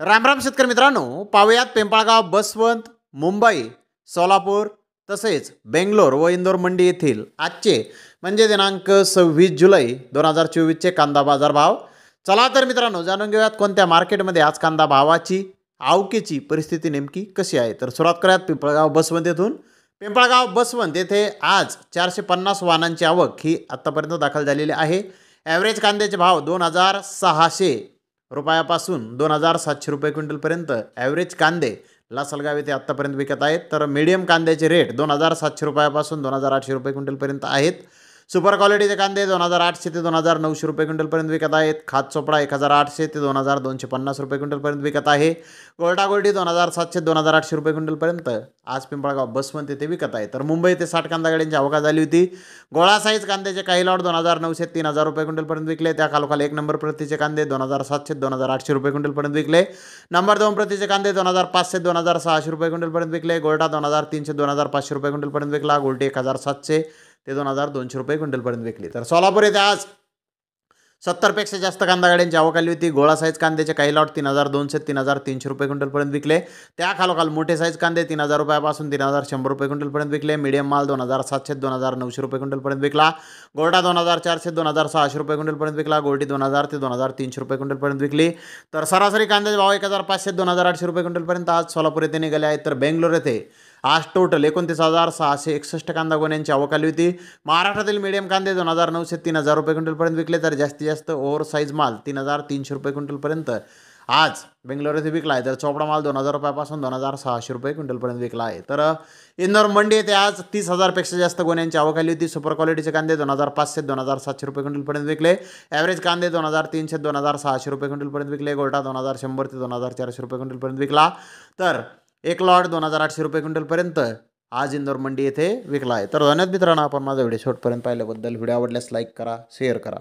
राम राम शेतकरी मित्रांनो, पाहुयात पिंपळगाव, बसवंत, मुंबई, सोलापूर तसेच बेंगलोर व इंदोर मंडी येथील आजचे म्हणजे दिनांक 26 जुलै 2024 चे कांदा बाजार भाव. चला तर मित्रांनो, जाणून घेऊयात कोणत्या मार्केटमध्ये आज कांदा भावाची आवकेची परिस्थिती नेमकी कशी आहे. तर सुरुवात करूयात पिंपळगाव बसवंत येथून. पिंपळगाव बसवंत येथे आज 450 वाहनांची आवक ही आत्तापर्यंत दाखल झालेली आहे. ॲव्हरेज कांद्याचे भाव 2600 रुपयापासून 2700 रुपये क्विंटलपर्यंत ॲव्हरेज कांदे लासलगाव येथे आत्तापर्यंत विकत आहेत. तर मीडियम कांद्याचे रेट 2700 रुपयापासून 2800 रुपये क्विंटलपर्यंत आहेत. सुपर क्वालिटीचे कांदे 2800 ते 2900 रुपये क्विंटलपर्यंत विकत आहेत. खात चोपडा 1800 ते 2250 रुपये क्विंटलपर्यंत विकत आहे. गोल्टा गोल्डी 2700 2800 रुपये क्विंटलपर्यंत आज पिंपळगाव बसवंत येथे विकत आहे. तर मुंबई येथे 60 कांदा गाड्यांची आवक झाली होती. गोळा साईज कांद्याचे काही लॉट 2900 3000 रुपये क्विंटलपर्यंत विकले. त्या खालोखाल 1 नंबर प्रतीचे कांदे 2700 2800 रुपये क्विंटलपर्यंत विकले. नंबर 2 प्रतीचे कांदे 2500 2600 रुपये क्विंटलपर्यंत विकले. गोल्टा 2300 2500 रुपये क्विंटलपर्यंत विकला. गोल्टी 1700 ते 2200 रुपये क्विंटलपर्यंत विकली. तर सोलापूर येथे आज 70पेक्षा जास्त कांदा गाड्यांची आवक आली होती. गोळा साईज कांद्याचे काही लॉट 3200 3300 रुपये क्विंटलपर्यंत विकले. त्या खालोखाल मोठे साईज कांदे 3000 रुपयापासून 3100 रुपये क्विंटलपर्यंत विकले. मीडियम माल 2700 2900 रुपये क्विंटलपर्यंत विकला. गोल्टा 2400 2600 रुपये क्विंटलपर्यंत विकला. गोल्टी 2000 ते 2300 रुपये क्विंटलपर्यंत विकली. तर सरासरी कांद्याचे भाव 1500 2800 रुपये क्विंटलपर्यंत आज सोलापूर येथे निघाले आहेत. तर बेंगलोर येथे आज टोटल 29,661 कांदा गोण्यांची आवक आली होती. महाराष्ट्रातील मीडियम कांदे 2900 3000 रुपये क्विंटलपर्यंत विकले. तर जास्तीत जास्त ओव्हर साईज माल 3300 रुपये क्विंटलपर्यंत आज बेंगलोर येथे विकला आहे. तर चोपडा माल 2000 रुपयापासून 2600 रुपये क्विंटलपर्यंत विकला आहे. तर इंदोर मंडी येथे आज 30,000पेक्षा जास्त गोण्यांची आवक आली होती. सुपर क्वालिटीचे कांदे 2500 2700 रुपये क्विंटलपर्यंत विकले. ॲव्हरेज कांदे 2300 2600 रुपये क्विंटलपर्यंत विकले. गोल्टा 2100 ते 2400 रुपये क्विंटलपर्यंत विकला. तर एक लॉट 2800 रुपये क्विंटलपर्यंत आज इंदोर मंडी येथे विकला आहे. तर धन्यवाद मित्रांनो, आपण माझा व्हिडिओ शेवटपर्यंत पाहिल्याबद्दल. व्हिडिओ आवडल्यास लाईक करा, शेअर करा.